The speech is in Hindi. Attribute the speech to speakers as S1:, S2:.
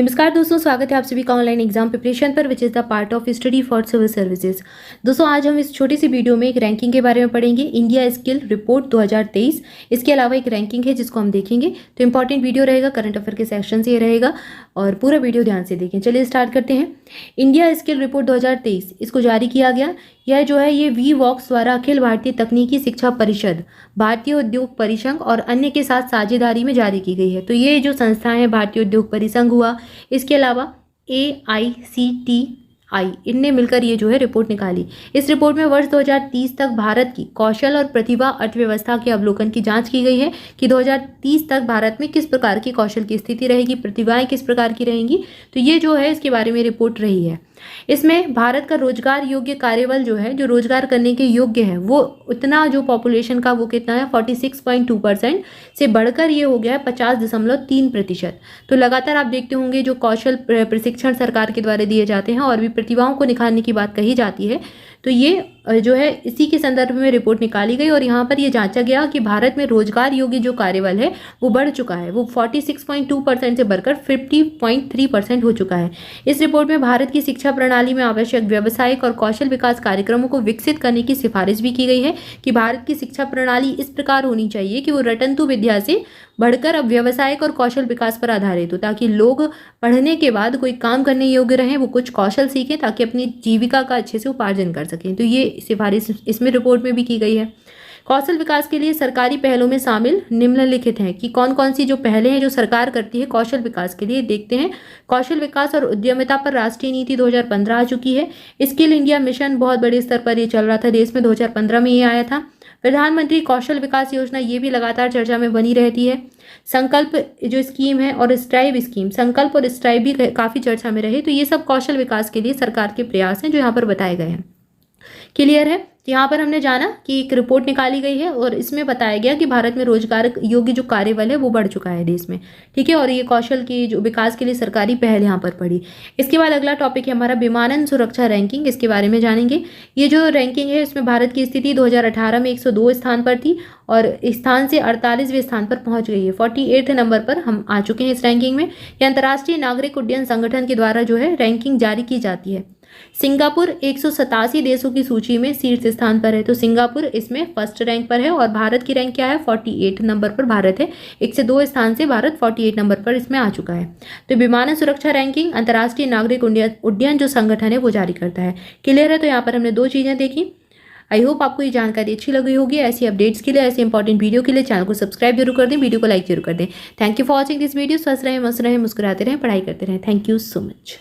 S1: नमस्कार दोस्तों, स्वागत है आप सभी का ऑनलाइन एग्जाम प्रिपरेशन पर which is the part of study for civil services. दोस्तों आज हम इस छोटी सी वीडियो में एक रैंकिंग के बारे में पढ़ेंगे, इंडिया स्किल रिपोर्ट 2023। इसके अलावा एक रैंकिंग है जिसको हम देखेंगे, तो इंपॉर्टेंट वीडियो रहेगा, करंट अफेयर के सेक्शन से ये रहेगा और पूरा वीडियो ध्यान से देखें। चलिए स्टार्ट करते हैं। इंडिया स्किल रिपोर्ट 2023 इसको जारी किया गया। यह जो है ये वी वॉक्स द्वारा अखिल भारतीय तकनीकी शिक्षा परिषद, भारतीय उद्योग परिसंघ और अन्य के साथ साझेदारी में जारी की गई है। तो ये जो संस्थाएं हैं, भारतीय उद्योग परिसंघ हुआ, इसके अलावा AICTI, इनने मिलकर ये जो है रिपोर्ट निकाली। इस रिपोर्ट में वर्ष 2030 तक भारत की कौशल और प्रतिभा अर्थव्यवस्था के अवलोकन की जांच की गई है कि 2030 तक भारत में किस प्रकार की कौशल की स्थिति रहेगी, प्रतिभाएं किस प्रकार की रहेंगी। तो ये जो है इसके बारे में रिपोर्ट रही है। इसमें भारत का रोजगार योग्य कार्यबल जो है, जो रोजगार करने के योग्य है, वो उतना जो पॉपुलेशन का वो कितना है 46.2% से बढ़कर ये हो गया है 50.3%। तो लगातार आप देखते होंगे जो कौशल प्रशिक्षण सरकार के द्वारा दिए जाते हैं और भी प्रतिभाओं को निखारने की बात कही जाती है। तो ये जो है इसी के संदर्भ में रिपोर्ट निकाली गई और यहाँ पर ये जांचा गया कि भारत में रोजगार योग्य जो कार्यबल है वो बढ़ चुका है, वो 46.2% से बढ़कर 50.3% हो चुका है। इस रिपोर्ट में भारत की शिक्षा प्रणाली में आवश्यक व्यावसायिक और कौशल विकास कार्यक्रमों को विकसित करने की सिफारिश भी की गई है कि भारत की शिक्षा प्रणाली इस प्रकार होनी चाहिए कि वो रटंतु विद्या से बढ़कर अब व्यावसायिक और कौशल विकास पर आधारित हो, ताकि लोग पढ़ने के बाद कोई काम करने योग्य रहें, वो कुछ कौशल सीखें ताकि अपनी जीविका का अच्छे से उपार्जन कर सकें। तो ये सिफारिश इसमें रिपोर्ट में भी की गई है। कौशल विकास के लिए सरकारी पहलों में शामिल निम्नलिखित हैं कि कौन कौन सी जो पहलें हैं जो सरकार करती है कौशल विकास के लिए, देखते हैं। कौशल विकास और उद्यमिता पर राष्ट्रीय नीति 2015 आ चुकी है। स्किल इंडिया मिशन बहुत बड़े स्तर पर ये चल रहा था देश में, 2015 में ये आया था। प्रधानमंत्री कौशल विकास योजना ये भी लगातार चर्चा में बनी रहती है। संकल्प जो स्कीम है और स्ट्राइव स्कीम, संकल्प और स्ट्राइव भी काफ़ी चर्चा में रहे। तो ये सब कौशल विकास के लिए सरकार के प्रयास हैं जो यहाँ पर बताए गए हैं। क्लियर है? यहाँ पर हमने जाना कि एक रिपोर्ट निकाली गई है और इसमें बताया गया कि भारत में रोजगार योग्य जो कार्यबल है वो बढ़ चुका है देश में, ठीक है। और ये कौशल की जो विकास के लिए सरकारी पहल यहाँ पर पड़ी। इसके बाद अगला टॉपिक है हमारा विमानन सुरक्षा रैंकिंग, इसके बारे में जानेंगे। ये जो रैंकिंग है इसमें भारत की स्थिति 2018 में 102 स्थान पर थी और स्थान से 48वें स्थान पर पहुंच गई है। 48 नंबर पर हम आ चुके हैं इस रैंकिंग में। ये अंतर्राष्ट्रीय नागरिक उड्डयन संगठन के द्वारा जो है रैंकिंग जारी की जाती है। सिंगापुर 187 देशों की सूची में शीर्ष स्थान पर है, तो सिंगापुर इसमें फर्स्ट रैंक पर है। और भारत की रैंक क्या है? 48 नंबर पर भारत है। 102 स्थान से भारत 48 नंबर पर इसमें आ चुका है। तो विमानन सुरक्षा रैंकिंग अंतर्राष्ट्रीय नागरिक उड्डयन जो संगठन है वो जारी करता है। क्लियर है? तो यहाँ पर हमने दो चीज़ें देखी। आई होप आपको ये जानकारी अच्छी लगी होगी। ऐसी अपडेट्स के लिए, ऐसे इंपॉर्टेंट वीडियो के लिए चैनल को सब्सक्राइब जरूर कर दें, वीडियो को लाइक जरूर कर दें। Thank you for watching this video. स्वस्थ रहें, मस्त रहें, मुस्कुराते रहें, पढ़ाई करते रहें। Thank you so much.